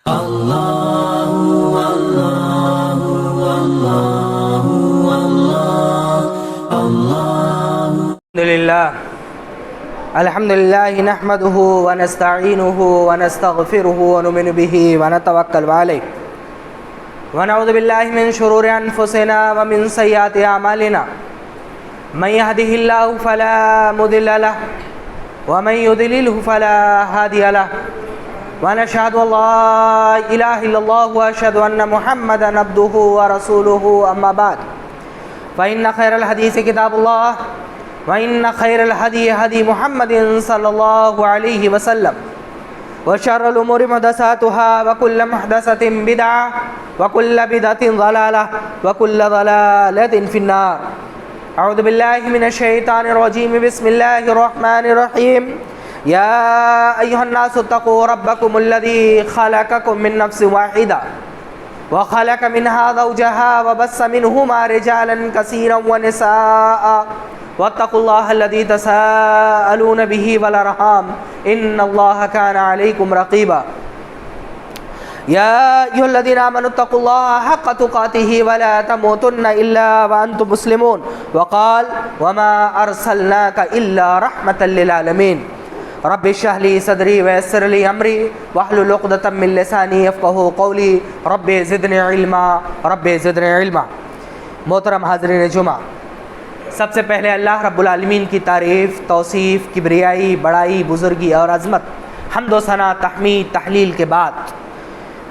الحمد لله نحمده ونستعينه ونستغفره ونؤمن به ونتوكل عليه ونعوذ بالله من شرور أنفسنا ومن سيئات أعمالنا من يهده الله فلا مضل له ومن يضلله فلا هادي له ونشهد أن لا إله إلا الله وأشهد أن محمدا عبده ورسوله أما بعد فإن خير الحديث كتاب الله وإن خير الهدي هدي محمد صلى الله عليه وسلم وشر الأمور محدثاتها وكل محدثة بدعة وكل بدعة ضلالة وكل ضلالة في النار. أعوذ بالله من الشيطان الرجيم. بسم الله الرحمن الرحيم. يا أيها الناس اتقوا ربكم الذي خلقكم من نفس واحدة وخلق منها زوجها وبث منهما رجالا كثيرا ونساء واتقوا الله الذي تساءلون به والأرحام إن الله كان عليكم رقيبا. يا أيها الذين آمنوا اتقوا الله حق تقاته ولا تموتن إلا وأنتم مسلمون. وقال وما أرسلناك إلا رحمة للعالمين. رب اشرح لي صدري ويسر لي أمري واحلل عقدة من لساني يفقهوا قولي رب زدني علما رب زدني علما. محترم حاضرین جمعہ، سب سے پہلے اللہ رب العالمین کی تعریف، توصیف، کبریائی، بڑائی، بزرگی اور عظمت، حمد و ثنا، تحمید، تحلیل کے بعد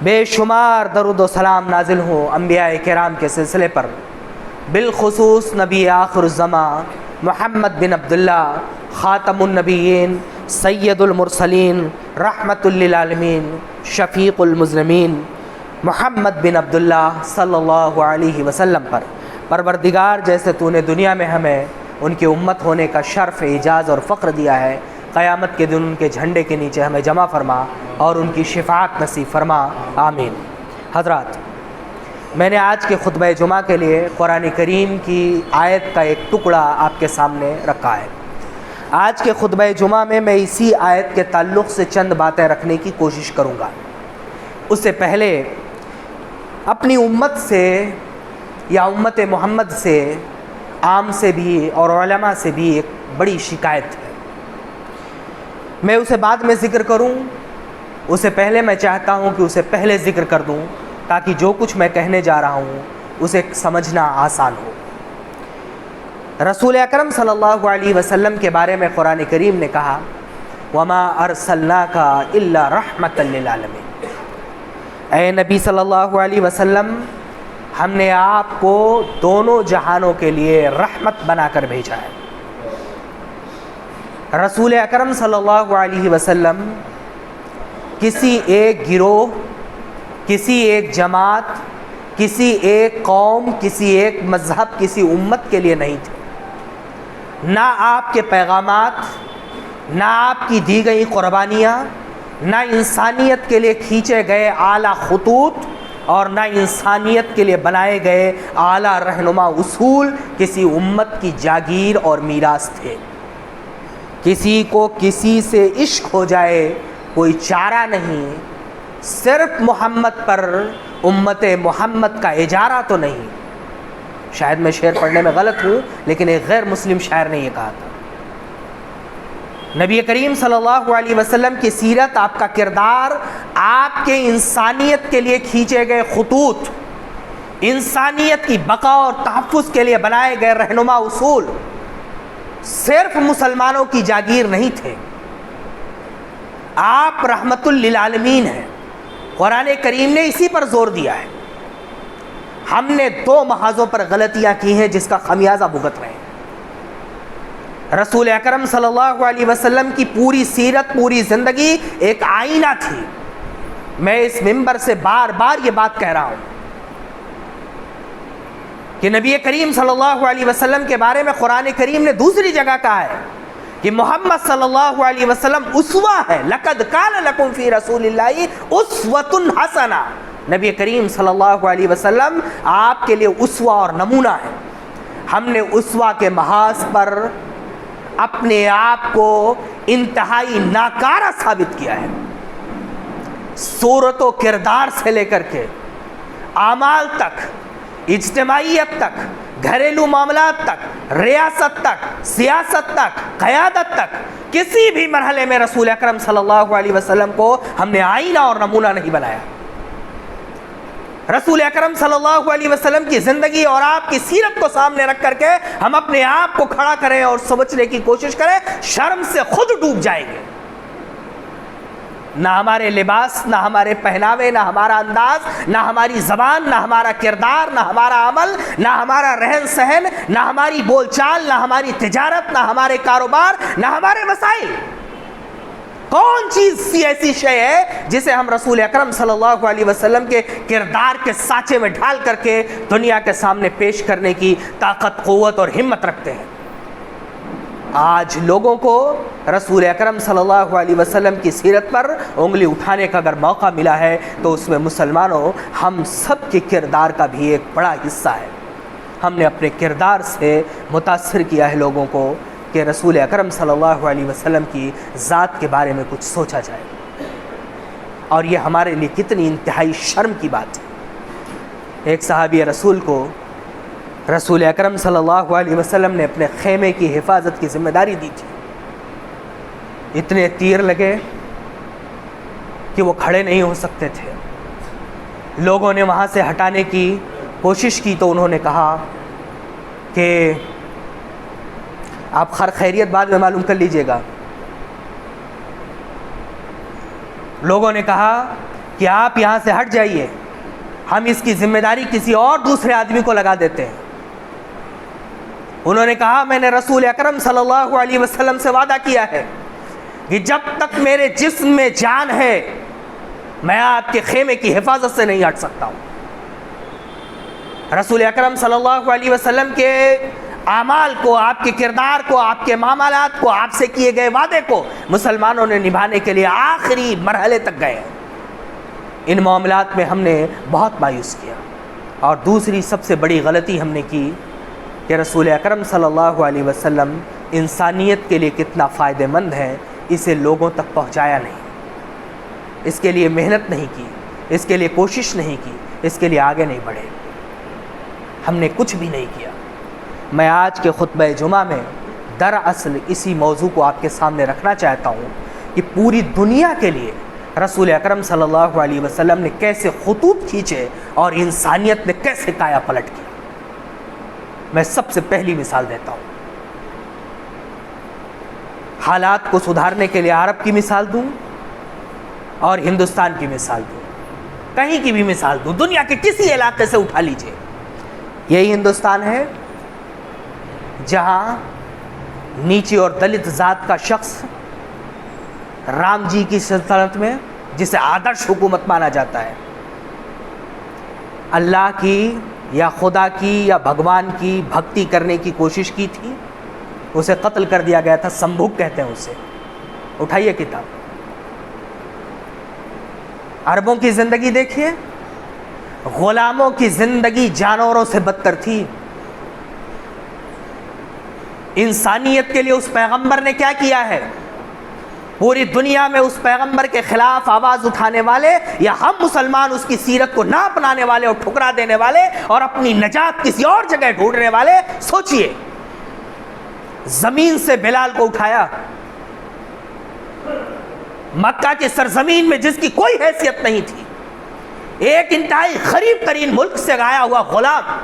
بے شمار درود و سلام نازل ہوں انبیاء کرام کے سلسلے پر، بالخصوص نبی آخر الزمان محمد بن عبداللہ خاتم النبیین سید المرسلین رحمت للعالمین شفیق المذنبین محمد بن عبداللہ صلی اللہ علیہ وسلم پر. پروردگار جیسے تو نے دنیا میں ہمیں ان کی امت ہونے کا شرف، اعزاز اور فخر دیا ہے، قیامت کے دن ان کے جھنڈے کے نیچے ہمیں جمع فرما اور ان کی شفاعت نصیب فرما، آمین. حضرات، میں نے آج کے خطبہ جمعہ کے لیے قرآن کریم کی آیت کا ایک ٹکڑا آپ کے سامنے رکھا ہے. آج کے خطبہ جمعہ میں میں اسی آیت کے تعلق سے چند باتیں رکھنے کی کوشش کروں گا. اس سے پہلے اپنی امت سے یا امت محمد سے، عام سے بھی اور علماء سے بھی ایک بڑی شکایت ہے. میں اسے بعد میں ذکر کروں، اسے پہلے میں چاہتا ہوں کہ اسے پہلے ذکر کر دوں تاکہ جو کچھ میں کہنے جا رہا ہوں اسے سمجھنا آسان ہو. رسول اکرم صلی اللہ علیہ وسلم کے بارے میں قرآن کریم نے کہا وَمَا أَرْسَلْنَاكَ إِلَّا رَحْمَةً لِّلْعَالَمِينَ. اے نبی صلی اللہ علیہ وسلم، ہم نے آپ کو دونوں جہانوں کے لیے رحمت بنا کر بھیجا ہے. رسول اکرم صلی اللہ علیہ وسلم کسی ایک گروہ، کسی ایک جماعت، کسی ایک قوم، کسی ایک مذہب، کسی امت کے لیے نہیں تھے. نہ آپ کے پیغامات، نہ آپ کی دی گئی قربانیاں، نہ انسانیت کے لیے کھینچے گئے اعلیٰ خطوط اور نہ انسانیت کے لیے بنائے گئے اعلیٰ رہنما اصول کسی امت کی جاگیر اور میراث تھے. کسی کو کسی سے عشق ہو جائے کوئی چارہ نہیں، صرف محمد پر امت محمد کا اجارہ تو نہیں. شاید میں شعر پڑھنے میں غلط ہوں لیکن ایک غیر مسلم شاعر نے یہ کہا تھا. نبی کریم صلی اللہ علیہ وسلم کی سیرت، آپ کا کردار، آپ کے انسانیت کے لیے کھینچے گئے خطوط، انسانیت کی بقا اور تحفظ کے لیے بنائے گئے رہنما اصول صرف مسلمانوں کی جاگیر نہیں تھے. آپ رحمت للعالمین ہیں. قرآن کریم نے اسی پر زور دیا ہے. ہم نے دو محاذوں پر غلطیاں کی ہیں جس کا خمیازہ بھگت رہے ہیں. رسول اکرم صلی اللہ علیہ وسلم کی پوری سیرت، پوری زندگی ایک آئینہ تھی. میں اس منبر سے بار بار یہ بات کہہ رہا ہوں کہ نبی کریم صلی اللہ علیہ وسلم کے بارے میں قرآن کریم نے دوسری جگہ کہا ہے کہ محمد صلی اللہ علیہ وسلم اسوہ ہے. لَقَدْ كَانَ لَكُمْ فِي رَسُولِ اللَّهِ أُسْوَةٌ حَسَنَةٌ. نبی کریم صلی اللہ علیہ وسلم آپ کے لیے اسوہ اور نمونہ ہے. ہم نے اسوہ کے محاذ پر اپنے آپ کو انتہائی ناکارہ ثابت کیا ہے. صورت و کردار سے لے کر کے اعمال تک، اجتماعیت تک، گھریلو معاملات تک، ریاست تک، سیاست تک، قیادت تک، کسی بھی مرحلے میں رسول اکرم صلی اللہ علیہ وسلم کو ہم نے آئینہ اور نمونہ نہیں بنایا۔ رسول اکرم صلی اللہ علیہ وسلم کی زندگی اور آپ کی سیرت کو سامنے رکھ کر کے ہم اپنے آپ کو کھڑا کریں اور سمجھنے کی کوشش کریں، شرم سے خود ڈوب جائیں گے۔ نہ ہمارے لباس، نہ ہمارے پہناوے، نہ ہمارا انداز، نہ ہماری زبان، نہ ہمارا کردار، نہ ہمارا عمل، نہ ہمارا رہن سہن، نہ ہماری بول چال، نہ ہماری تجارت، نہ ہمارے کاروبار، نہ ہمارے مسائل، کون چیز ایسی شے ہے جسے ہم رسول اکرم صلی اللہ علیہ وسلم کے کردار کے سانچے میں ڈھال کر کے دنیا کے سامنے پیش کرنے کی طاقت، قوت اور ہمت رکھتے ہیں؟ آج لوگوں کو رسول اکرم صلی اللہ علیہ وسلم کی سیرت پر انگلی اٹھانے کا اگر موقع ملا ہے تو اس میں مسلمانوں ہم سب کے کردار کا بھی ایک بڑا حصہ ہے۔ ہم نے اپنے کردار سے متاثر کیا ہے لوگوں کو کہ رسول اکرم صلی اللہ علیہ وسلم کی ذات کے بارے میں کچھ سوچا جائے، اور یہ ہمارے لیے کتنی انتہائی شرم کی بات ہے۔ ایک صحابی رسول کو رسول اکرم صلی اللہ علیہ وسلم نے اپنے خیمے کی حفاظت کی ذمہ داری دی تھی۔ اتنے تیر لگے کہ وہ کھڑے نہیں ہو سکتے تھے۔ لوگوں نے وہاں سے ہٹانے کی کوشش کی تو انہوں نے کہا کہ آپ خیریت بعد میں معلوم کر لیجئے گا۔ لوگوں نے کہا کہ آپ یہاں سے ہٹ جائیے، ہم اس کی ذمہ داری کسی اور دوسرے آدمی کو لگا دیتے ہیں۔ انہوں نے کہا میں نے رسول اکرم صلی اللہ علیہ وسلم سے وعدہ کیا ہے کہ جب تک میرے جسم میں جان ہے میں آپ کے خیمے کی حفاظت سے نہیں ہٹ سکتا ہوں۔ رسول اکرم صلی اللہ علیہ وسلم کے اعمال کو، آپ کے کردار کو، آپ کے معاملات کو، آپ سے کیے گئے وعدے کو مسلمانوں نے نبھانے کے لیے آخری مرحلے تک گئے ہیں۔ ان معاملات میں ہم نے بہت مایوس کیا، اور دوسری سب سے بڑی غلطی ہم نے کی کہ رسول اکرم صلی اللہ علیہ وسلم انسانیت کے لیے کتنا فائدہ مند ہے اسے لوگوں تک پہنچایا نہیں، اس کے لیے محنت نہیں کی، اس کے لیے کوشش نہیں کی، اس کے لیے آگے نہیں بڑھے۔ ہم نے کچھ بھی نہیں کیا۔ میں آج کے خطبہ جمعہ میں دراصل اسی موضوع کو آپ کے سامنے رکھنا چاہتا ہوں کہ پوری دنیا کے لیے رسول اکرم صلی اللہ علیہ وسلم نے کیسے خطوط کھینچے اور انسانیت نے کیسے کایا پلٹ کیا۔ میں سب سے پہلی مثال دیتا ہوں، حالات کو سدھارنے کے لیے عرب کی مثال دوں اور ہندوستان کی مثال دوں، کہیں کی بھی مثال دوں، دنیا کے کسی علاقے سے اٹھا لیجئے۔ یہی ہندوستان ہے جہاں نیچی اور دلت ذات کا شخص رام جی کی سلطنت میں، جسے آدرش حکومت مانا جاتا ہے، اللہ کی یا خدا کی یا بھگوان کی بھکتی کرنے کی کوشش کی تھی، اسے قتل کر دیا گیا تھا، سمبھک کہتے ہیں اسے۔ اٹھائیے کتاب، عربوں کی زندگی دیکھیے، غلاموں کی زندگی جانوروں سے بدتر تھی۔ انسانیت کے لیے اس پیغمبر نے کیا کیا ہے؟ پوری دنیا میں اس پیغمبر کے خلاف آواز اٹھانے والے یا ہم مسلمان اس کی سیرت کو نہ اپنانے والے اور ٹھکرا دینے والے اور اپنی نجات کسی اور جگہ ڈھونڈنے والے، سوچئے، زمین سے بلال کو اٹھایا، مکہ کی سرزمین میں جس کی کوئی حیثیت نہیں تھی، ایک انتہائی غریب ترین ملک سے آیا ہوا غلام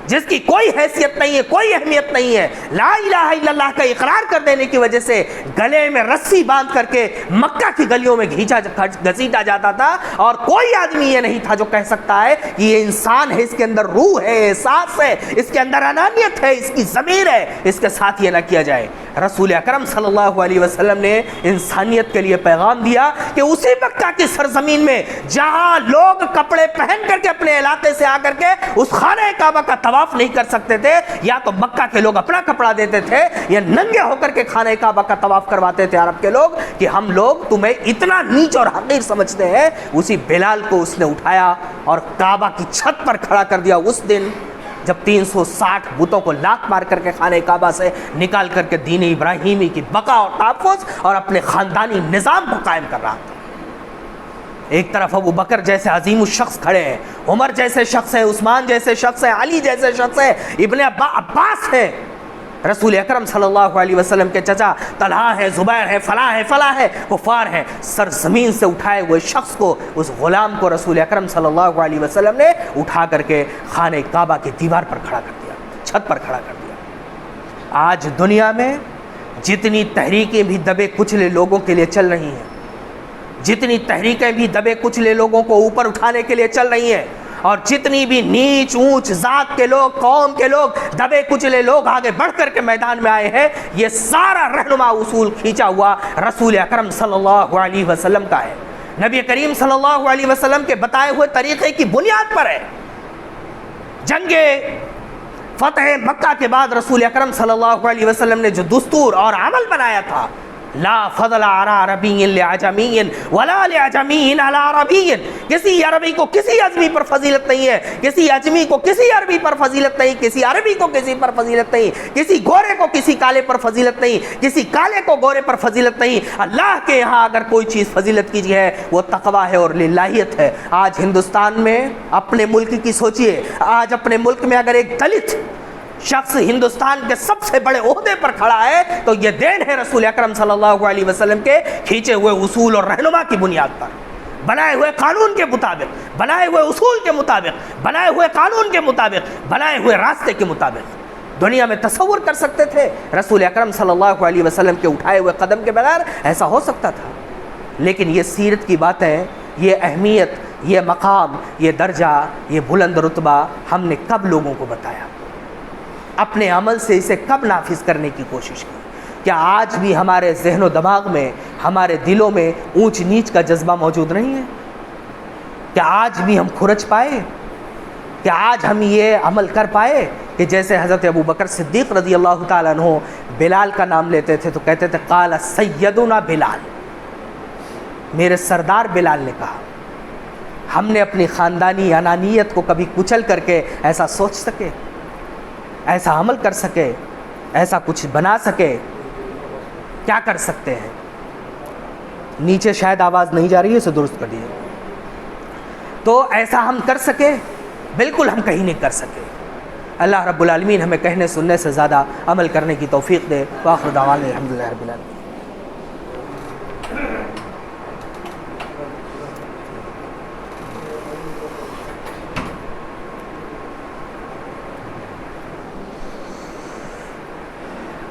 جس کی کوئی حیثیت نہیں ہے، کوئی اہمیت نہیں ہے، لا الہ الا اللہ کا اقرار کر دینے کی وجہ سے گلے میں رسی باندھ کر کے مکہ کی گلیوں میں گھسیٹا جاتا تھا، اور کوئی آدمی یہ نہیں تھا جو کہہ سکتا ہے کہ یہ انسان ہے، اس کے اندر روح ہے، احساس ہے، اس کے اندر انانیت ہے، اس کی ضمیر ہے، اس کے ساتھ یہ نہ کیا جائے۔ رسول اکرم صلی اللہ علیہ وسلم نے انسانیت کے لیے پیغام دیا کہ اسی مکہ کی سرزمین میں جہاں لوگ کپڑے پہن کر کے اپنے علاقے سے آ کر کے اس خانہ کعبہ کا طواف نہیں کر سکتے تھے، یا تو مکہ کے لوگ اپنا کپڑا دیتے تھے یا ننگے ہو کر کے خانہ کعبہ کا طواف کرواتے تھے عرب کے لوگ، کہ ہم لوگ تمہیں اتنا نیچ اور حقیر سمجھتے ہیں۔ اسی بلال کو اس نے اٹھایا اور کعبہ کی چھت پر کھڑا کر دیا اس دن جب 360 بتوں کو لات مار کر کے خانہ کعبہ سے نکال کر کے دین ابراہیمی کی بقا اور تحفظ اور اپنے خاندانی نظام کو قائم کر رہا تھا۔ ایک طرف ابو بکر جیسے عظیم الشخص کھڑے ہیں، عمر جیسے شخص ہیں، عثمان جیسے شخص ہیں، علی جیسے شخص ہیں، ابن عباس ہیں، رسول اکرم صلی اللہ علیہ وسلم کے چچا طلحہ ہے، زبیر ہے، فلاں ہے، کفار ہیں، سر زمین سے اٹھائے ہوئے شخص کو، اس غلام کو رسول اکرم صلی اللہ علیہ وسلم نے اٹھا کر کے خانہ کعبہ کی دیوار پر کھڑا کر دیا، چھت پر کھڑا کر دیا۔ آج دنیا میں جتنی تحریکیں بھی دبے کچلے لوگوں کے لیے چل رہی ہیں، جتنی تحریکیں بھی دبے کچلے لوگوں کو اوپر اٹھانے کے لیے چل رہی ہیں، اور جتنی بھی نیچ اونچ ذات کے لوگ، قوم کے لوگ، دبے کچلے لوگ آگے بڑھ کر کے میدان میں آئے ہیں، یہ سارا رہنما اصول کھینچا ہوا رسول اکرم صلی اللہ علیہ وسلم کا ہے، نبی کریم صلی اللہ علیہ وسلم کے بتائے ہوئے طریقے کی بنیاد پر ہے۔ جنگ فتح مکہ کے بعد رسول اکرم صلی اللہ علیہ وسلم نے جو دستور اور عمل بنایا تھا، لا فضل علی عربی لعجمی ولا لعجمی علی عربی، کسی عربی کو کسی عجمی پر فضیلت نہیں ہے، کسی عجمی کو کسی عربی پر فضیلت نہیں، کسی عربی کو کسی پر فضیلت نہیں، کسی گورے کو کسی کالے پر فضیلت نہیں، کسی کالے کو گورے پر فضیلت نہیں۔ اللہ کے یہاں اگر کوئی چیز فضیلت کی ہے وہ تقویٰ ہے اور للہیت ہے۔ آج ہندوستان میں اپنے ملک کی سوچئے، آج اپنے ملک میں اگر ایک دلت شخص ہندوستان کے سب سے بڑے عہدے پر کھڑا ہے تو یہ دین ہے رسول اکرم صلی اللہ علیہ وسلم کے کھینچے ہوئے اصول اور رہنما کی بنیاد پر، بنائے ہوئے قانون کے مطابق، بنائے ہوئے اصول کے مطابق، بنائے ہوئے قانون کے مطابق، بنائے ہوئے راستے کے مطابق۔ دنیا میں تصور کر سکتے تھے رسول اکرم صلی اللہ علیہ وسلم کے اٹھائے ہوئے قدم کے بغیر ایسا ہو سکتا تھا؟ لیکن یہ سیرت کی باتیں، یہ اہمیت، یہ مقام، یہ درجہ، یہ بلند رتبہ ہم نے کب لوگوں کو بتایا؟ اپنے عمل سے اسے کب نافذ کرنے کی کوشش کی؟ کیا آج بھی ہمارے ذہن و دماغ میں، ہمارے دلوں میں اونچ نیچ کا جذبہ موجود نہیں ہے؟ کیا آج بھی ہم کھرچ پائے؟ کیا آج ہم یہ عمل کر پائے کہ جیسے حضرت ابو بکر صدیق رضی اللہ تعالیٰ عنہ بلال کا نام لیتے تھے تو کہتے تھے قال سیدنا بلال، میرے سردار بلال نے کہا۔ ہم نے اپنی خاندانی انانیت کو کبھی کچل کر کے ایسا سوچ سکے، ایسا عمل کر سکے، ایسا کچھ بنا سکے؟ کیا کر سکتے ہیں؟ نیچے شاید آواز نہیں جا رہی ہے، اسے درست کر دیجیے۔ تو ایسا ہم کر سکے؟ بالکل ہم کہیں نہیں کر سکے۔ اللہ رب العالمین ہمیں کہنے سننے سے زیادہ عمل کرنے کی توفیق دے۔ وآخر دعوانا الحمدللہ رب العالمین۔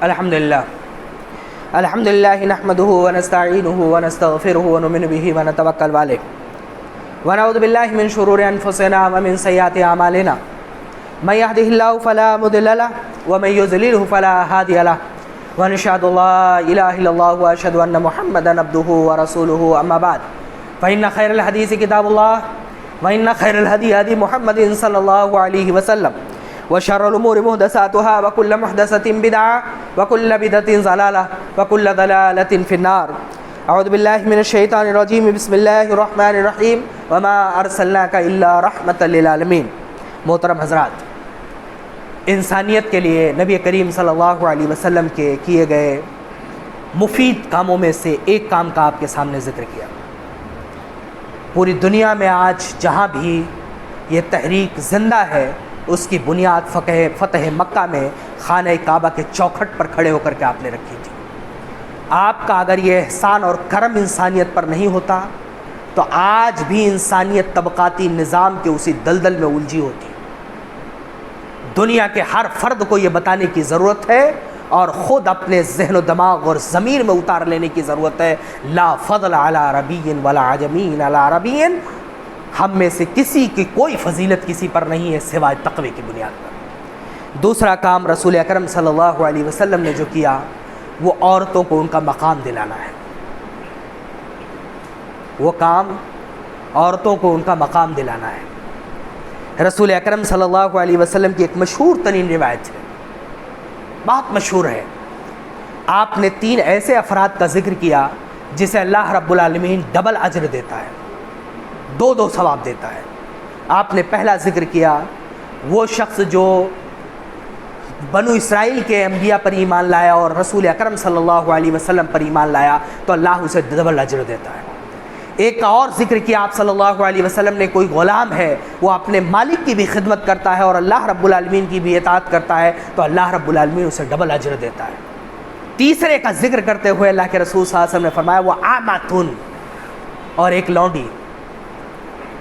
الحمد لله نحمده ونستعينه ونستغفره ونؤمن به ونتوكل عليه ونعوذ بالله من شرور أنفسنا ومن سيئات أعمالنا من يهده الله فلا مضل له ومن يضلل فلا هادي له ونشهد أن لا إله إلا الله وأشهد أن محمدا عبده ورسوله أما بعد فإن خير الحديث كتاب الله وإن خير الهدي هدي محمد صلى الله عليه وسلم وشر الأمور محدثاتها وكل محدثة بدعة وكل بدعة ضلالة وكل ضلالة في النار۔ اعوذ باللہ من الشیطان الرجیم، بسم اللہ الرحمن الرحیم، وما ارسلناک الا رحمۃ للعالمین۔ محترم حضرات، انسانیت کے لیے نبی کریم صلی اللہ علیہ وسلم کے کیے گئے مفید کاموں میں سے ایک کام کا آپ کے سامنے ذکر کیا۔ پوری دنیا میں آج جہاں بھی یہ تحریک زندہ ہے، اس کی بنیاد فتح مکہ میں خانہ کعبہ کے چوکھٹ پر کھڑے ہو کر کے آپ نے رکھی تھی۔ آپ کا اگر یہ احسان اور کرم انسانیت پر نہیں ہوتا تو آج بھی انسانیت طبقاتی نظام کے اسی دلدل میں الجھی ہوتی۔ دنیا کے ہر فرد کو یہ بتانے کی ضرورت ہے اور خود اپنے ذہن و دماغ اور ضمیر میں اتار لینے کی ضرورت ہے، لا فضل علی عربی ولا عجمی علی عربی، ہم میں سے کسی کی کوئی فضیلت کسی پر نہیں ہے سوائے تقوی کی بنیاد پر۔ دوسرا کام رسول اکرم صلی اللہ علیہ وسلم نے جو کیا وہ عورتوں کو ان کا مقام دلانا ہے۔ وہ کام عورتوں کو ان کا مقام دلانا ہے۔ رسول اکرم صلی اللہ علیہ وسلم کی ایک مشہور ترین روایت ہے، بہت مشہور ہے۔ آپ نے 3 ایسے افراد کا ذکر کیا جسے اللہ رب العالمین ڈبل اجر دیتا ہے، 2 ثواب دیتا ہے۔ آپ نے پہلا ذکر کیا وہ شخص جو بنو اسرائیل کے انبیاء پر ایمان لایا اور رسول اکرم صلی اللہ علیہ وسلم پر ایمان لایا تو اللہ اسے ڈبل اجر دیتا ہے۔ ایک اور ذکر کیا آپ صلی اللہ علیہ وسلم نے، کوئی غلام ہے وہ اپنے مالک کی بھی خدمت کرتا ہے اور اللہ رب العالمین کی بھی اطاعت کرتا ہے تو اللہ رب العالمین اسے ڈبل اجر دیتا ہے۔ تیسرے کا ذکر کرتے ہوئے اللہ کے رسول صلی اللہ علیہ وسلم نے فرمایا وہ عامتن، اور ایک لونڈی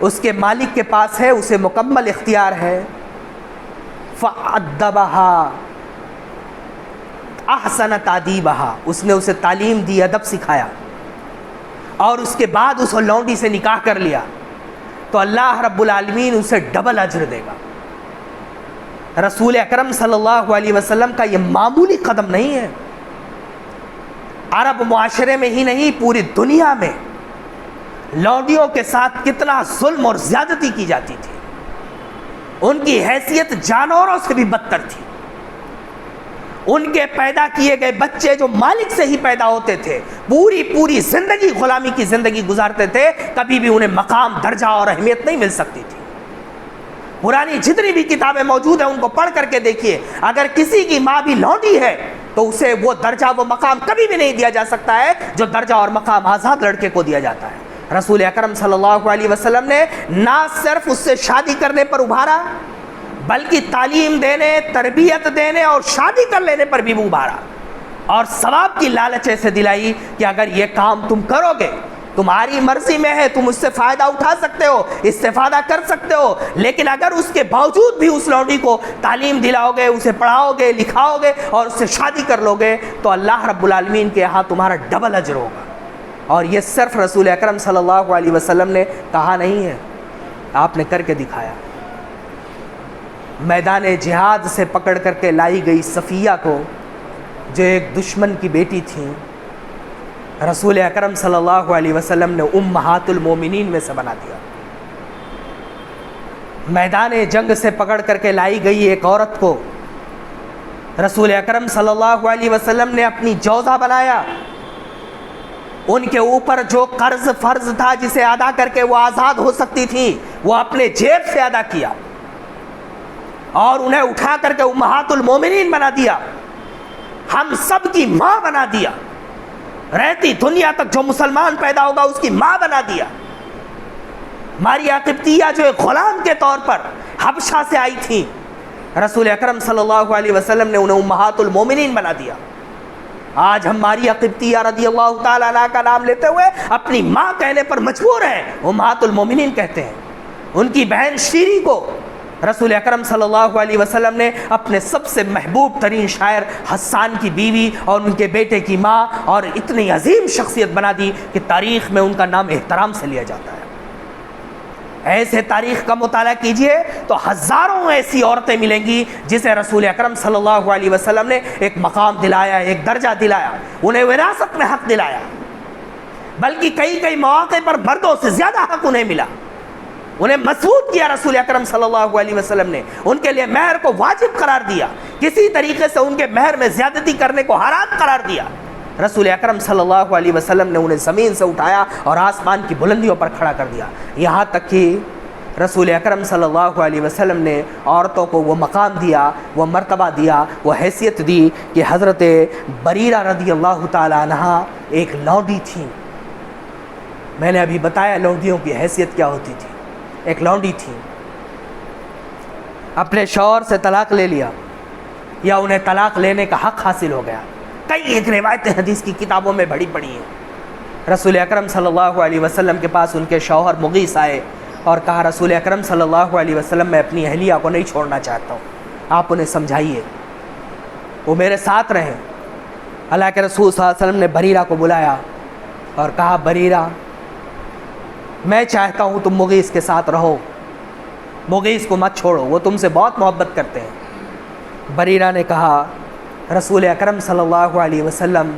اس کے مالک کے پاس ہے، اسے مکمل اختیار ہے، فَأَدَّبَهَا احسن تعدیبہا، اس نے اسے تعلیم دی، ادب سکھایا، اور اس کے بعد اس لونڈی سے نکاح کر لیا تو اللہ رب العالمین اسے ڈبل اجر دے گا۔ رسول اکرم صلی اللہ علیہ وسلم کا یہ معمولی قدم نہیں ہے۔ عرب معاشرے میں ہی نہیں، پوری دنیا میں لونڈیوں کے ساتھ کتنا ظلم اور زیادتی کی جاتی تھی، ان کی حیثیت جانوروں سے بھی بدتر تھی۔ ان کے پیدا کیے گئے بچے جو مالک سے ہی پیدا ہوتے تھے پوری زندگی غلامی کی زندگی گزارتے تھے، کبھی بھی انہیں مقام، درجہ اور اہمیت نہیں مل سکتی تھی۔ پرانی جتنی بھی کتابیں موجود ہیں ان کو پڑھ کر کے دیکھیے، اگر کسی کی ماں بھی لونڈی ہے تو اسے وہ درجہ، وہ مقام کبھی بھی نہیں دیا جا سکتا ہے جو درجہ اور مقام آزاد لڑکے کو دیا جاتا ہے۔ رسول اکرم صلی اللہ علیہ وسلم نے نہ صرف اس سے شادی کرنے پر ابھارا بلکہ تعلیم دینے، تربیت دینے اور شادی کر لینے پر بھی ابھارا، اور ثواب کی لالچ ایسے دلائی کہ اگر یہ کام تم کرو گے تمہاری مرضی میں ہے، تم اس سے فائدہ اٹھا سکتے ہو، استفادہ کر سکتے ہو، لیکن اگر اس کے باوجود بھی اس لونڈی کو تعلیم دلاؤ گے، اسے پڑھاؤ گے، لکھاؤ گے اور اس سے شادی کر لو گے تو اللہ رب العالمین کے یہاں تمہارا ڈبل اجر ہوگا۔ اور یہ صرف رسول اکرم صلی اللہ علیہ وسلم نے کہا نہیں ہے، آپ نے کر کے دکھایا۔ میدان جہاد سے پکڑ کر کے لائی گئی صفیہ کو، جو ایک دشمن کی بیٹی تھی، رسول اکرم صلی اللہ علیہ وسلم نے امہات المومنین میں سے بنا دیا۔ میدان جنگ سے پکڑ کر کے لائی گئی ایک عورت کو رسول اکرم صلی اللہ علیہ وسلم نے اپنی جوزہ بنایا۔ ان کے اوپر جو قرض فرض تھا جسے ادا کر کے وہ آزاد ہو سکتی تھی وہ اپنے جیب سے ادا کیا، اور انہیں اٹھا کر کے امہات المومنین بنا دیا، ہم سب کی ماں بنا دیا، رہتی دنیا تک جو مسلمان پیدا ہوگا اس کی ماں بنا دیا۔ ماریہ قبطیہ جو ایک غلام کے طور پر حبشہ سے آئی تھی، رسول اکرم صلی اللہ علیہ وسلم نے انہیں امہات المومنین بنا دیا۔ آج ہم ماریہ قبطیہ رضی اللہ تعالیٰ عنہ کا نام لیتے ہوئے اپنی ماں کہنے پر مجبور ہیں، امہات المومنین کہتے ہیں۔ ان کی بہن شیری کو رسول اکرم صلی اللہ علیہ وسلم نے اپنے سب سے محبوب ترین شاعر حسان کی بیوی اور ان کے بیٹے کی ماں اور اتنی عظیم شخصیت بنا دی کہ تاریخ میں ان کا نام احترام سے لیا جاتا ہے۔ ایسے تاریخ کا مطالعہ کیجئے تو ہزاروں ایسی عورتیں ملیں گی جسے رسول اکرم صلی اللہ علیہ وسلم نے ایک مقام دلایا، ایک درجہ دلایا، انہیں وراثت میں حق دلایا، بلکہ کئی مواقع پر مردوں سے زیادہ حق انہیں ملا، انہیں مضبوط کیا رسول اکرم صلی اللہ علیہ وسلم نے، ان کے لیے مہر کو واجب قرار دیا، کسی طریقے سے ان کے مہر میں زیادتی کرنے کو حرام قرار دیا۔ رسول اکرم صلی اللہ علیہ وسلم نے انہیں زمین سے اٹھایا اور آسمان کی بلندیوں پر کھڑا کر دیا، یہاں تک کہ رسول اکرم صلی اللہ علیہ وسلم نے عورتوں کو وہ مقام دیا، وہ مرتبہ دیا، وہ حیثیت دی کہ حضرت بریرہ رضی اللہ تعالیٰ عنہ ایک لونڈی تھی۔ میں نے ابھی بتایا لونڈیوں کی حیثیت کیا ہوتی تھی۔ ایک لونڈی تھی، اپنے شوہر سے طلاق لے لیا یا انہیں طلاق لینے کا حق حاصل ہو گیا، کئی ایک روایتیں حدیث کی کتابوں میں بڑی پڑی ہیں۔ رسول اکرم صلی اللہ علیہ وسلم کے پاس ان کے شوہر مغیث آئے اور کہا رسول اکرم صلی اللہ علیہ وسلم میں اپنی اہلیہ کو نہیں چھوڑنا چاہتا ہوں، آپ انہیں سمجھائیے، وہ میرے ساتھ رہیں۔ اللہ کے رسول صلی اللہ علیہ وسلم نے بریرہ کو بلایا اور کہا بریرہ میں چاہتا ہوں تم مغیث کے ساتھ رہو، مغیث کو مت چھوڑو، وہ تم سے بہت محبت کرتے ہیں۔ بریرہ نے کہا رسول اکرم صلی اللہ علیہ وسلم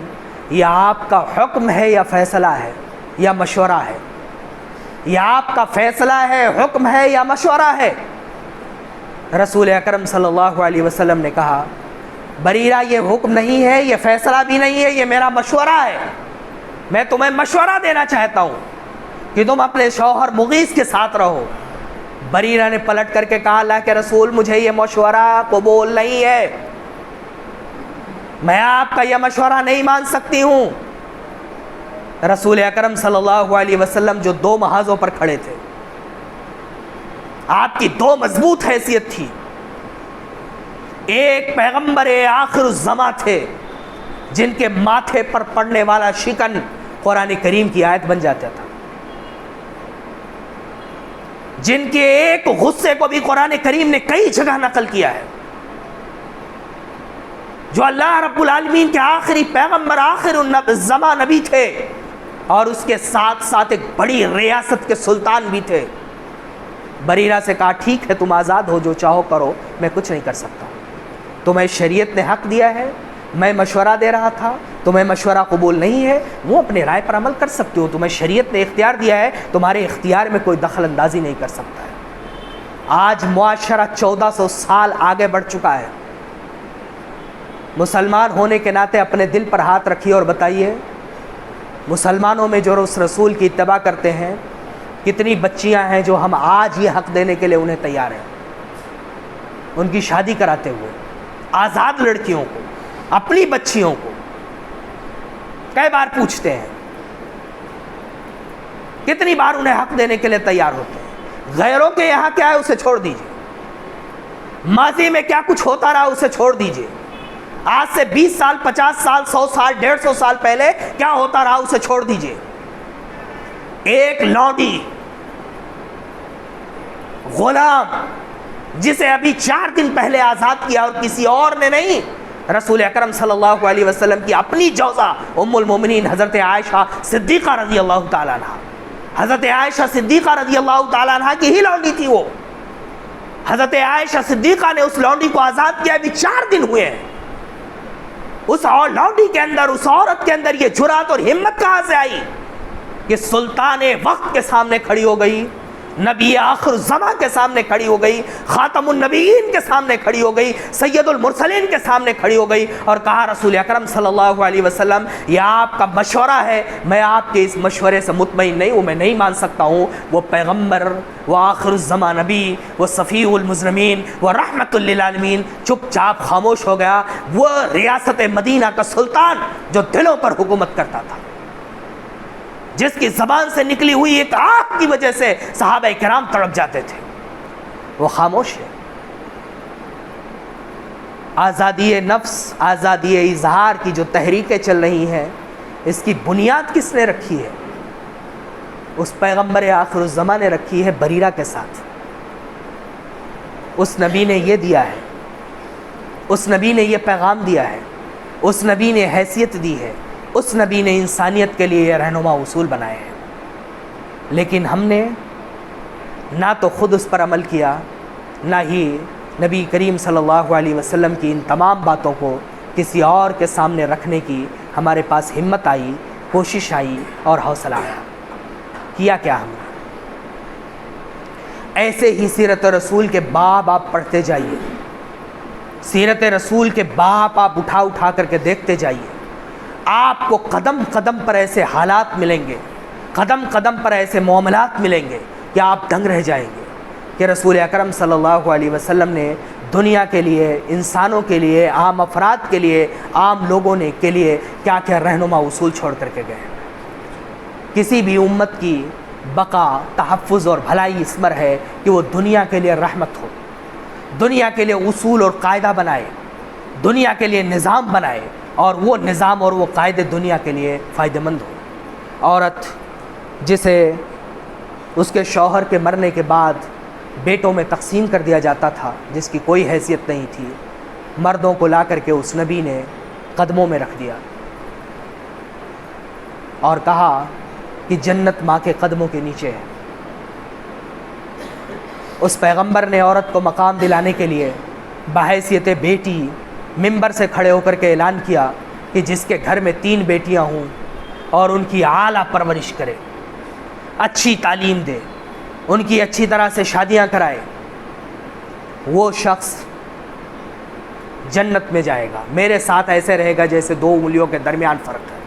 یہ آپ کا حکم ہے یا فیصلہ ہے یا مشورہ ہے؟ یہ آپ کا فیصلہ ہے، حکم ہے یا مشورہ ہے؟ رسول اکرم صلی اللہ علیہ وسلم نے کہا بریرہ یہ حکم نہیں ہے، یہ فیصلہ بھی نہیں ہے، یہ میرا مشورہ ہے، میں تمہیں مشورہ دینا چاہتا ہوں کہ تم اپنے شوہر مغیث کے ساتھ رہو۔ بریرہ نے پلٹ کر کے کہا اللہ کے رسول مجھے یہ مشورہ قبول نہیں ہے، میں آپ کا یہ مشورہ نہیں مان سکتی ہوں۔ رسول اکرم صلی اللہ علیہ وسلم جو دو محاذوں پر کھڑے تھے، آپ کی دو مضبوط حیثیت تھی. ایک پیغمبر آخر الزماں تھے جن کے ماتھے پر پڑنے والا شکن قرآن کریم کی آیت بن جاتا تھا، جن کے ایک غصے کو بھی قرآن کریم نے کئی جگہ نقل کیا ہے، جو اللہ رب العالمین کے آخری پیغمبر آخر الزماں نبی تھے، اور اس کے ساتھ ساتھ ایک بڑی ریاست کے سلطان بھی تھے. بریرہ سے کہا ٹھیک ہے تم آزاد ہو، جو چاہو کرو، میں کچھ نہیں کر سکتا. تمہیں شریعت نے حق دیا ہے، میں مشورہ دے رہا تھا، تمہیں مشورہ قبول نہیں ہے، وہ اپنے رائے پر عمل کر سکتے ہو. تمہیں شریعت نے اختیار دیا ہے، تمہارے اختیار میں کوئی دخل اندازی نہیں کر سکتا ہے. آج معاشرہ 1400 سال آگے بڑھ چکا ہے. مسلمان ہونے کے ناطے اپنے دل پر ہاتھ رکھیے اور بتائیے، مسلمانوں میں جو اس رسول کی اتباع کرتے ہیں، کتنی بچیاں ہیں جو ہم آج یہ حق دینے کے لیے انہیں تیار ہیں، ان کی شادی کراتے ہوئے، آزاد لڑکیوں کو، اپنی بچیوں کو. کئی بار پوچھتے ہیں، کتنی بار انہیں حق دینے کے لیے تیار ہوتے ہیں. غیروں کے یہاں کیا ہے اسے چھوڑ دیجئے، ماضی میں کیا کچھ ہوتا رہا اسے چھوڑ دیجئے، آج سے 20 سال 50 سال 100 سال 150 سال پہلے کیا ہوتا رہا اسے چھوڑ دیجئے. ایک لونڈی غلام جسے ابھی 4 دن پہلے آزاد کیا، اور کسی اور نے نہیں، رسول اکرم صلی اللہ علیہ وسلم کی اپنی جوزہ ام المومنین حضرت عائشہ صدیقہ رضی اللہ تعالیٰ عنہ. حضرت عائشہ صدیقہ رضی اللہ تعالیٰ عنہ کی ہی لونڈی تھی وہ. حضرت عائشہ صدیقہ نے اس لونڈی کو آزاد کیا، ابھی 4 دن ہوئے ہیں. اس لونڈی کے اندر، اس عورت کے اندر یہ جرات اور ہمت کہاں سے آئی کہ سلطان وقت کے سامنے کھڑی ہو گئی، نبی آخر الزماں کے سامنے کھڑی ہو گئی، خاتم النبیین کے سامنے کھڑی ہو گئی، سید المرسلین کے سامنے کھڑی ہو گئی، اور کہا رسول اکرم صلی اللہ علیہ وسلم یہ آپ کا مشورہ ہے، میں آپ کے اس مشورے سے مطمئن نہیں ہوں، میں نہیں مان سکتا ہوں. وہ پیغمبر، وہ آخر الزماں نبی، وہ صفی المذنبین، وہ رحمت للعالمین چپ چاپ خاموش ہو گیا. وہ ریاست مدینہ کا سلطان جو دلوں پر حکومت کرتا تھا، جس کی زبان سے نکلی ہوئی ایک آگ کی وجہ سے صحابہ کرام تڑپ جاتے تھے، وہ خاموش ہے. آزادی نفس، آزادی اظہار کی جو تحریکیں چل رہی ہیں، اس کی بنیاد کس نے رکھی ہے؟ اس پیغمبر آخر الزماں نے رکھی ہے بریرہ کے ساتھ. اس نبی نے یہ دیا ہے، اس نبی نے یہ پیغام دیا ہے، اس نبی نے حیثیت دی ہے، اس نبی نے انسانیت کے لیے یہ رہنما اصول بنائے ہیں. لیکن ہم نے نہ تو خود اس پر عمل کیا، نہ ہی نبی کریم صلی اللہ علیہ وسلم کی ان تمام باتوں کو کسی اور کے سامنے رکھنے کی ہمارے پاس ہمت آئی، کوشش آئی اور حوصلہ آیا. کیا کیا ہم نے؟ ایسے ہی سیرت رسول کے باب آپ پڑھتے جائیے، سیرت رسول کے باب آپ اٹھا اٹھا کر کے دیکھتے جائیے. آپ کو قدم قدم پر ایسے حالات ملیں گے، قدم قدم پر ایسے معاملات ملیں گے کہ آپ دنگ رہ جائیں گے کہ رسول اکرم صلی اللہ علیہ وسلم نے دنیا کے لیے، انسانوں کے لیے، عام افراد کے لیے، عام لوگوں نے کے لیے کیا کیا رہنما اصول چھوڑ کر کے گئے. کسی بھی امت کی بقا، تحفظ اور بھلائی اس پر ہے کہ وہ دنیا کے لیے رحمت ہو، دنیا کے لیے اصول اور قاعدہ بنائے، دنیا کے لیے نظام بنائے، اور وہ نظام اور وہ قاعدے دنیا کے لیے فائدہ مند ہو. عورت جسے اس کے شوہر کے مرنے کے بعد بیٹوں میں تقسیم کر دیا جاتا تھا، جس کی کوئی حیثیت نہیں تھی، مردوں کو لا کر کے اس نبی نے قدموں میں رکھ دیا اور کہا کہ جنت ماں کے قدموں کے نیچے ہے. اس پیغمبر نے عورت کو مقام دلانے کے لیے بحیثیت بیٹی منبر سے کھڑے ہو کر کے اعلان کیا کہ جس کے گھر میں 3 بیٹیاں ہوں اور ان کی اعلیٰ پرورش کرے، اچھی تعلیم دے، ان کی اچھی طرح سے شادیاں کرائے، وہ شخص جنت میں جائے گا. میرے ساتھ ایسے رہے گا جیسے 2 انگلیوں کے درمیان فرق ہے.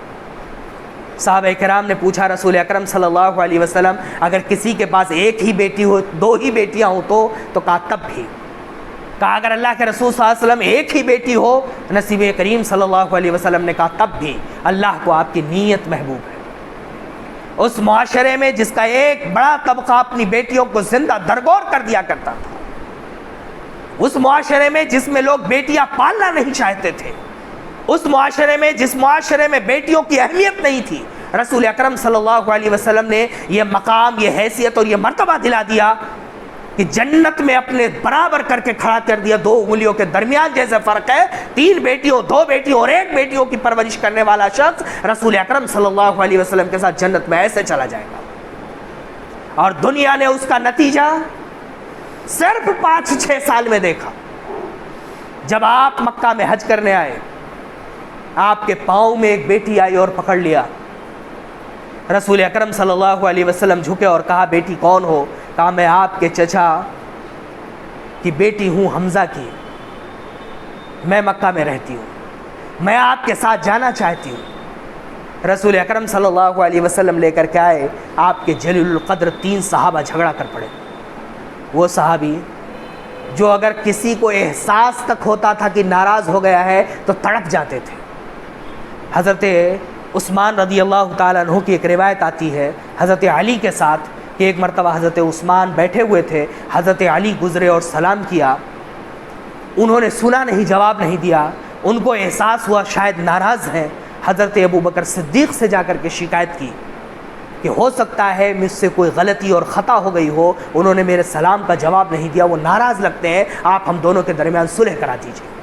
صحابہ کرام نے پوچھا رسول اکرم صلی اللہ علیہ وسلم اگر کسی کے پاس 1 ہی بیٹی ہو، 2 ہی بیٹیاں ہوں تو کہا تب بھی. کہا اگر اللہ کے رسول صلی اللہ علیہ وسلم 1 ہی بیٹی ہو، نبی کریم صلی اللہ علیہ وسلم نے کہا تب بھی اللہ کو آپ کی نیت محبوب ہے. اس معاشرے میں جس کا ایک بڑا طبقہ اپنی بیٹیوں کو زندہ درگور کر دیا کرتا تھا، اس معاشرے میں جس میں لوگ بیٹیاں پالنا نہیں چاہتے تھے، اس معاشرے میں جس معاشرے میں بیٹیوں کی اہمیت نہیں تھی، رسول اکرم صلی اللہ علیہ وسلم نے یہ مقام، یہ حیثیت اور یہ مرتبہ دلا دیا کہ جنت میں اپنے برابر کر کے کھڑا کر دیا۔ 2 انگلیوں کے درمیان جیسے فرق ہے، 3 بیٹیوں، 2 بیٹیوں اور 1 بیٹیوں کی پرورش کرنے والا شخص رسول اکرم صلی اللہ علیہ وسلم کے ساتھ جنت میں ایسے چلا جائے گا۔ اور دنیا نے اس کا نتیجہ صرف 5-6 سال میں دیکھا۔ جب آپ مکہ میں حج کرنے آئے، آپ کے پاؤں میں ایک بیٹی آئی اور پکڑ لیا۔ رسول اکرم صلی اللہ علیہ وسلم جھکے اور کہا بیٹی کون ہو؟ کہا میں آپ کے چچا کی بیٹی ہوں، حمزہ کی، میں مکہ میں رہتی ہوں، میں آپ کے ساتھ جانا چاہتی ہوں۔ رسول اکرم صلی اللہ علیہ وسلم لے کر کے آئے، آپ کے جلیل القدر 3 صحابہ جھگڑا کر پڑے۔ وہ صحابی جو اگر کسی کو احساس تک ہوتا تھا کہ ناراض ہو گیا ہے تو تڑپ جاتے تھے۔ حضرت عثمان رضی اللہ تعالیٰ عنہ کی ایک روایت آتی ہے حضرت علی کے ساتھ کہ ایک مرتبہ حضرت عثمان بیٹھے ہوئے تھے، حضرت علی گزرے اور سلام کیا، انہوں نے سنا نہیں، جواب نہیں دیا، ان کو احساس ہوا شاید ناراض ہیں۔ حضرت ابوبکر صدیق سے جا کر کے شکایت کی کہ ہو سکتا ہے مجھ سے کوئی غلطی اور خطا ہو گئی ہو، انہوں نے میرے سلام کا جواب نہیں دیا، وہ ناراض لگتے ہیں، آپ ہم دونوں کے درمیان صلح کرا دیجیے۔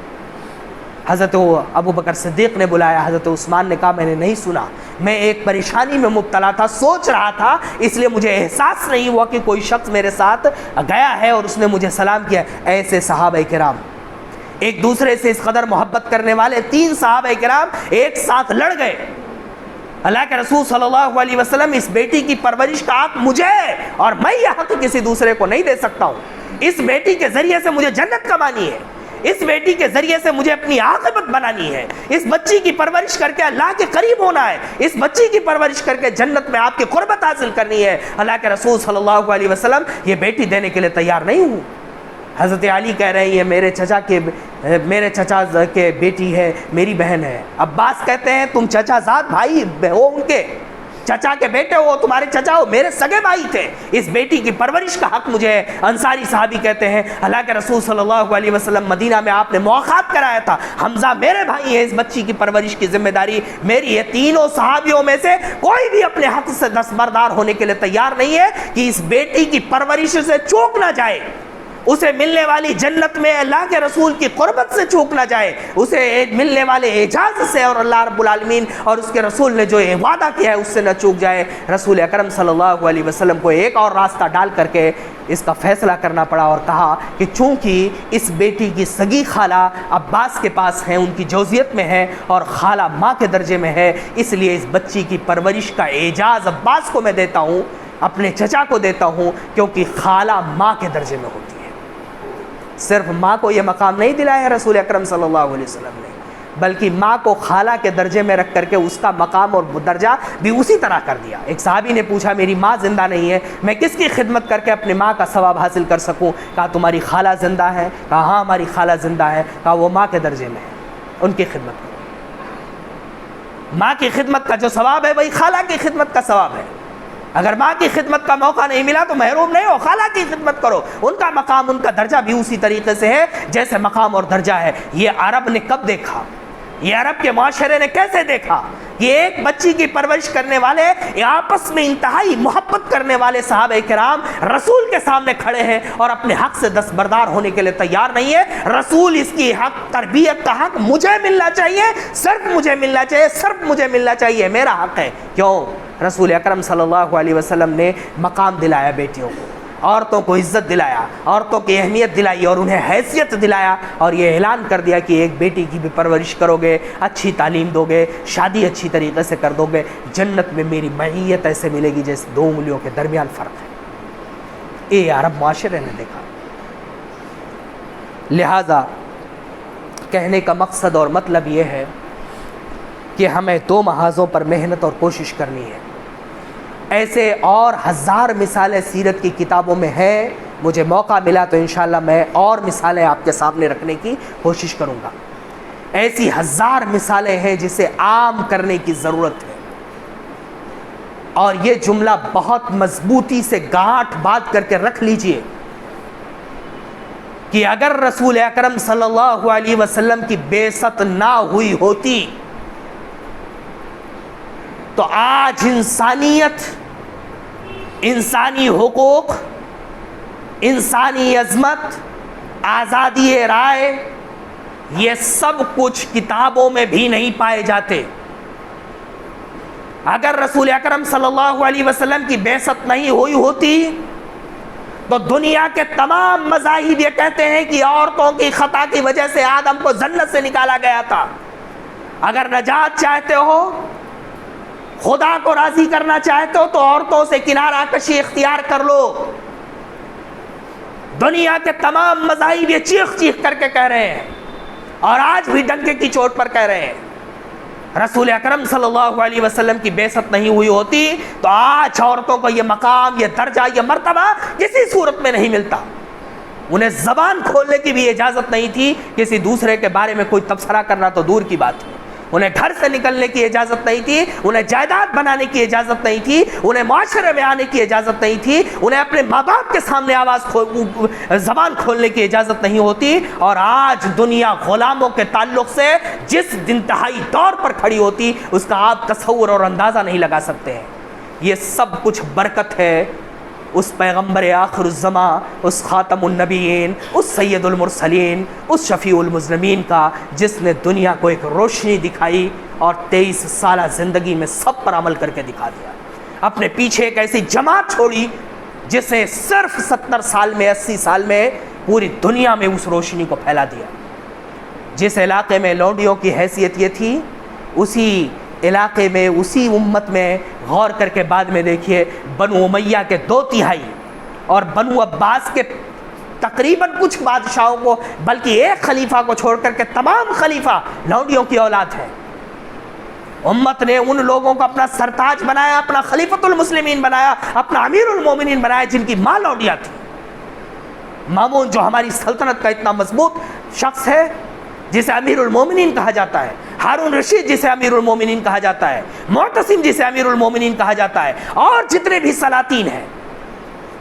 حضرت ابوبکر صدیق نے بلایا، حضرت عثمان نے کہا میں نے نہیں سنا، میں ایک پریشانی میں مبتلا تھا، سوچ رہا تھا، اس لیے مجھے احساس نہیں ہوا کہ کوئی شخص میرے ساتھ گیا ہے اور اس نے مجھے سلام کیا۔ ایسے صحابہ کرام ایک دوسرے سے اس قدر محبت کرنے والے 3 صحابہ کرام ایک ساتھ لڑ گئے۔ اللہ کے رسول صلی اللہ علیہ وسلم اس بیٹی کی پرورش کا حق مجھے ہے اور میں یہ حق کسی دوسرے کو نہیں دے سکتا ہوں۔ اس بیٹی کے ذریعے سے مجھے جنت کمانی ہے، اس بیٹی کے ذریعے سے مجھے اپنی عاقبت بنانی ہے، اس بچی کی پرورش کر کے اللہ کے قریب ہونا ہے، اس بچی کی پرورش کر کے جنت میں آپ کی قربت حاصل کرنی ہے۔ اللہ کے رسول صلی اللہ علیہ وسلم یہ بیٹی دینے کے لیے تیار نہیں ہوں۔ حضرت علی کہہ رہے ہیں یہ میرے چچا کے بیٹی ہے، میری بہن ہے۔ عباس کہتے ہیں تم چچا زاد بھائی ہو، ان کے چچا کے بیٹے ہو، تمہارے چچا ہو، میرے سگے بھائی تھے، اس بیٹی کی پرورش کا حق مجھے ہے۔ انصاری صحابی کہتے ہیں اللہ کے رسول صلی اللہ علیہ وسلم مدینہ میں آپ نے مواخات کرایا تھا، حمزہ میرے بھائی ہیں، اس بچی کی پرورش کی ذمہ داری میری ہے۔ تینوں صحابیوں میں سے کوئی بھی اپنے حق سے دستبردار ہونے کے لیے تیار نہیں ہے کہ اس بیٹی کی پرورش سے چوک نہ جائے، اسے ملنے والی جنت میں اللہ کے رسول کی قربت سے چوک نہ جائے، اسے ملنے والے اعجاز سے اور اللہ رب العالمین اور اس کے رسول نے جو وعدہ کیا ہے اس سے نہ چوک جائے۔ رسول اکرم صلی اللہ علیہ وسلم کو ایک اور راستہ ڈال کر کے اس کا فیصلہ کرنا پڑا اور کہا کہ چونکہ اس بیٹی کی سگی خالہ عباس کے پاس ہیں، ان کی جوزیت میں ہے اور خالہ ماں کے درجے میں ہے، اس لیے اس بچی کی پرورش کا اعجاز عباس کو میں دیتا ہوں، اپنے چچا کو دیتا ہوں، کیونکہ خالہ ماں کے درجے میں ہوتی ہے۔ صرف ماں کو یہ مقام نہیں دلایا رسول اکرم صلی اللہ علیہ وسلم نے، بلکہ ماں کو خالہ کے درجے میں رکھ کر کے اس کا مقام اور درجہ بھی اسی طرح کر دیا۔ ایک صحابی نے پوچھا میری ماں زندہ نہیں ہے، میں کس کی خدمت کر کے اپنی ماں کا ثواب حاصل کر سکوں؟ کہا تمہاری خالہ زندہ ہے؟ کہا ہاں ہماری خالہ زندہ ہے۔ کہا وہ ماں کے درجے میں ہے، ان کی خدمت کرو۔ ماں کی خدمت کا جو ثواب ہے وہی خالہ کی خدمت کا ثواب ہے۔ اگر ماں کی خدمت کا موقع نہیں ملا تو محروم نہیں ہو، خالہ کی خدمت کرو، ان کا مقام، ان کا درجہ بھی اسی طریقے سے ہے جیسے مقام اور درجہ ہے۔ یہ عرب نے کب دیکھا؟ یہ عرب کے معاشرے نے کیسے دیکھا؟ یہ ایک بچی کی پرورش کرنے والے، آپس میں انتہائی محبت کرنے والے صحابہ کرام رسول کے سامنے کھڑے ہیں اور اپنے حق سے دستبردار ہونے کے لیے تیار نہیں ہے۔ رسول اس کی حق تربیت کا حق مجھے ملنا چاہیے، صرف مجھے ملنا چاہیے، صرف مجھے ملنا چاہیے، میرا حق ہے۔ کیوں؟ رسول اکرم صلی اللہ علیہ وسلم نے مقام دلایا بیٹیوں کو، عورتوں کو عزت دلایا، عورتوں کی اہمیت دلائی اور انہیں حیثیت دلایا، اور یہ اعلان کر دیا کہ ایک بیٹی کی بھی پرورش کرو گے، اچھی تعلیم دو گے، شادی اچھی طریقے سے کر دو گے، جنت میں میری معیت ایسے ملے گی جیسے 2 انگلیوں کے درمیان فرق ہے۔ یہ عرب معاشرے نے دیکھا۔ لہذا کہنے کا مقصد اور مطلب یہ ہے کہ ہمیں 2 محاذوں پر محنت اور کوشش کرنی ہے۔ ایسے اور 1000 مثالیں سیرت کی کتابوں میں ہیں، مجھے موقع ملا تو انشاءاللہ میں اور مثالیں آپ کے سامنے رکھنے کی کوشش کروں گا۔ ایسی 1000 مثالیں ہیں جسے عام کرنے کی ضرورت ہے۔ اور یہ جملہ بہت مضبوطی سے گاٹھ باندھ کر کے رکھ لیجئے کہ اگر رسول اکرم صلی اللہ علیہ وسلم کی بعثت نہ ہوئی ہوتی تو آج انسانیت، انسانی حقوق، انسانی عظمت، آزادی رائے، یہ سب کچھ کتابوں میں بھی نہیں پائے جاتے۔ اگر رسول اکرم صلی اللہ علیہ وسلم کی بعثت نہیں ہوئی ہوتی تو دنیا کے تمام مذاہب یہ کہتے ہیں کہ عورتوں کی خطا کی وجہ سے آدم کو جنت سے نکالا گیا تھا۔ اگر نجات چاہتے ہو، خدا کو راضی کرنا چاہتے ہو، تو عورتوں سے کنارہ کشی اختیار کر لو۔ دنیا کے تمام مذاہب یہ چیخ چیخ کر کے کہہ رہے ہیں، اور آج بھی ڈنکے کی چوٹ پر کہہ رہے ہیں۔ رسول اکرم صلی اللہ علیہ وسلم کی بعثت نہیں ہوئی ہوتی تو آج عورتوں کو یہ مقام، یہ درجہ، یہ مرتبہ کسی صورت میں نہیں ملتا۔ انہیں زبان کھولنے کی بھی اجازت نہیں تھی، کسی دوسرے کے بارے میں کوئی تبصرہ کرنا تو دور کی بات ہے۔ انہیں گھر سے نکلنے کی اجازت نہیں تھی، انہیں جائیداد بنانے کی اجازت نہیں تھی، انہیں معاشرے میں آنے کی اجازت نہیں تھی، انہیں اپنے ماں باپ کے سامنے زبان کھولنے کی اجازت نہیں ہوتی۔ اور آج دنیا غلاموں کے تعلق سے جس انتہائی دور پر کھڑی ہوتی، اس کا آپ تصور اور اندازہ نہیں لگا سکتے ہیں۔ یہ سب کچھ برکت ہے اس پیغمبر آخر الزماں، اس خاتم النبیین، اس سید المرسلین، اس شفیع المذنبین کا، جس نے دنیا کو ایک روشنی دکھائی اور 23 سالہ زندگی میں سب پر عمل کر کے دکھا دیا۔ اپنے پیچھے ایک ایسی جماعت چھوڑی جس نے صرف 70 سال میں، 80 سال میں پوری دنیا میں اس روشنی کو پھیلا دیا۔ جس علاقے میں لونڈیوں کی حیثیت یہ تھی، اسی علاقے میں، اسی امت میں غور کر کے بعد میں دیکھیے، بنو امیہ کے 2/3 اور بنو عباس کے تقریباً کچھ بادشاہوں کو، بلکہ ایک خلیفہ کو چھوڑ کر کے تمام خلیفہ لونڈیوں کی اولاد ہیں۔ امت نے ان لوگوں کو اپنا سرتاج بنایا، اپنا خلیفۃ المسلمین بنایا، اپنا امیر المومنین بنایا، جن کی ماں لونڈیاں تھی۔ مامون جو ہماری سلطنت کا اتنا مضبوط شخص ہے، جسے امیر المومنین کہا جاتا ہے، ہارون رشید جسے امیر المومنین کہا جاتا ہے، معتصم جسے امیر المومنین کہا جاتا ہے، اور جتنے بھی سلاطین ہیں،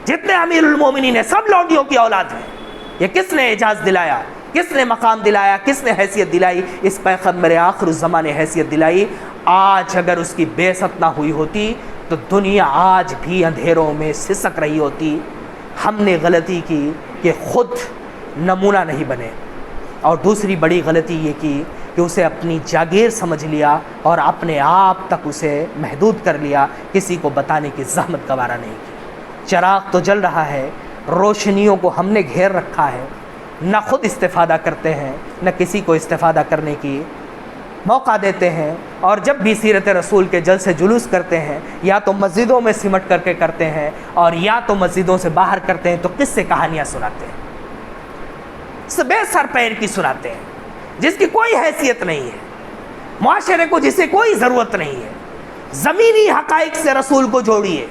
جتنے امیر المومنین ہیں، سب لونڈیوں کی اولاد ہیں۔ یہ کس نے اعزاز دلایا، کس نے مقام دلایا، کس نے حیثیت دلائی؟ اس پیغمبر آخر الزمان نے حیثیت دلائی۔ آج اگر اس کی بعثت نہ ہوئی ہوتی تو دنیا آج بھی اندھیروں میں سسک رہی ہوتی۔ ہم نے غلطی کی کہ خود نمونہ نہیں بنے، اور دوسری بڑی غلطی یہ کی کہ اسے اپنی جاگیر سمجھ لیا اور اپنے آپ تک اسے محدود کر لیا، کسی کو بتانے کی زحمت گوارا نہیں کی۔ چراغ تو جل رہا ہے، روشنیوں کو ہم نے گھیر رکھا ہے، نہ خود استفادہ کرتے ہیں، نہ کسی کو استفادہ کرنے کی موقع دیتے ہیں، اور جب بھی سیرت رسول کے جلسے جلوس کرتے ہیں، یا تو مسجدوں میں سمٹ کر کے کرتے ہیں، اور یا تو مسجدوں سے باہر کرتے ہیں تو قصے کہانیاں سناتے ہیں، بے سر پیر کی سناتے ہیں، جس کی کوئی حیثیت نہیں ہے، معاشرے کو جسے کوئی ضرورت نہیں ہے۔ زمینی حقائق سے رسول کو جوڑیے۔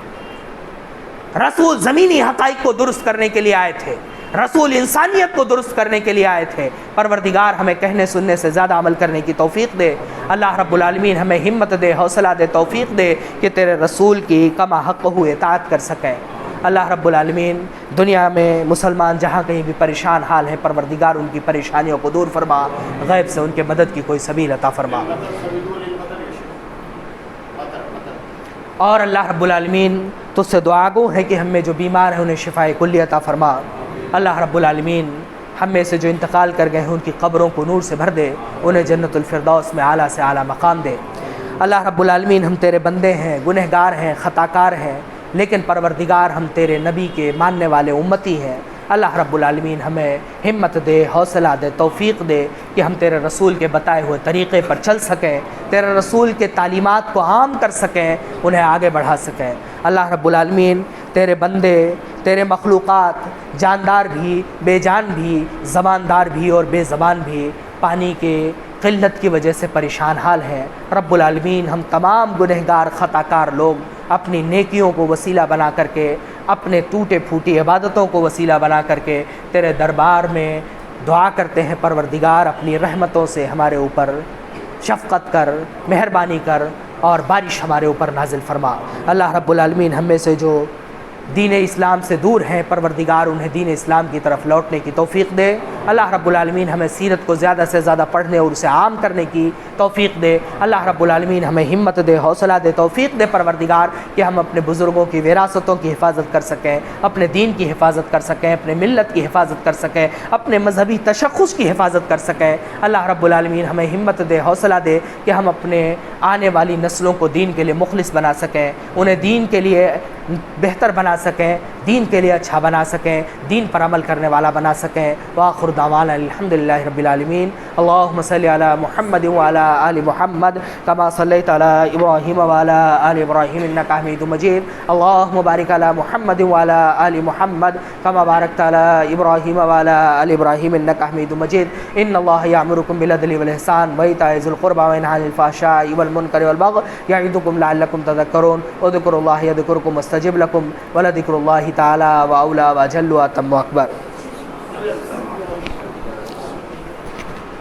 رسول زمینی حقائق کو درست کرنے کے لیے آئے تھے، رسول انسانیت کو درست کرنے کے لیے آئے تھے۔ پروردگار ہمیں کہنے سننے سے زیادہ عمل کرنے کی توفیق دے۔ اللہ رب العالمین ہمیں ہمت دے، حوصلہ دے، توفیق دے کہ تیرے رسول کی کما حق ہوئے اطاعت کر سکیں۔ اللہ رب العالمین دنیا میں مسلمان جہاں کہیں بھی پریشان حال ہیں، پروردگار ان کی پریشانیوں کو دور فرما، غیب سے ان کے مدد کی کوئی سبیل عطا فرما۔ اور اللہ رب العالمین تو سے دعا گو ہے کہ ہم میں جو بیمار ہیں انہیں شفاء کلی عطا فرما۔ اللہ رب العالمین ہم میں سے جو انتقال کر گئے ہیں ان کی قبروں کو نور سے بھر دے، انہیں جنت الفردوس میں اعلیٰ سے اعلیٰ مقام دے۔ اللہ رب العالمین ہم تیرے بندے ہیں، گنہگار ہیں، خطاکار ہیں، لیکن پروردگار ہم تیرے نبی کے ماننے والے امتی ہیں۔ اللہ رب العالمین ہمیں ہمت دے، حوصلہ دے، توفیق دے کہ ہم تیرے رسول کے بتائے ہوئے طریقے پر چل سکیں، تیرے رسول کے تعلیمات کو عام کر سکیں، انہیں آگے بڑھا سکیں۔ اللہ رب العالمین تیرے بندے، تیرے مخلوقات، جاندار بھی، بے جان بھی، زباندار بھی اور بے زبان بھی، پانی کے قلت کی وجہ سے پریشان حال ہیں۔ رب العالمین ہم تمام گنہگار خطاکار لوگ اپنی نیکیوں کو وسیلہ بنا کر کے، اپنے ٹوٹے پھوٹی عبادتوں کو وسیلہ بنا کر کے تیرے دربار میں دعا کرتے ہیں، پروردگار اپنی رحمتوں سے ہمارے اوپر شفقت کر، مہربانی کر، اور بارش ہمارے اوپر نازل فرما۔ اللہ رب العالمین ہم میں سے جو دین اسلام سے دور ہیں، پروردگار انہیں دین اسلام کی طرف لوٹنے کی توفیق دے۔ اللہ رب العالمین ہمیں سیرت کو زیادہ سے زیادہ پڑھنے اور اسے عام کرنے کی توفیق دے۔ اللہ رب العالمین ہمیں ہمت دے، حوصلہ دے، توفیق دے پروردگار کہ ہم اپنے بزرگوں کی وراثتوں کی حفاظت کر سکیں، اپنے دین کی حفاظت کر سکیں، اپنے ملت کی حفاظت کر سکیں، اپنے مذہبی تشخص کی حفاظت کر سکیں۔ اللہ رب العالمین ہمیں ہمت دے، حوصلہ دے کہ ہم اپنے آنے والی نسلوں کو دین کے لیے مخلص بنا سکیں، انہیں دین کے لیے بہتر بنا سکیں، دین کے لیے اچھا بنا سکیں، دین پر عمل کرنے والا بنا سکیں۔ وآخر دعوانا الحمدللہ رب العالمین۔ اللہم صلی علی محمد وعلی آل محمد کما صلیت علی ابراہیم وعلی آل ابراہیم انک حمید مجید۔ اللہم بارک علی محمد وعلی آل محمد کما بارکت علی ابراہیم وعلی آل ابراہیم انک حمید مجید۔ ان اللہ یأمرکم بالعدل والإحسان وإیتاء ذی القربى وینہی عن الفحشاء والمنکر والبغی یعظکم لعلکم تذکرون اذکروا اللہ یذکرکم واستجب لکم ولذکر اللہ تعالی وأولی وأجل وأتم وأکبر۔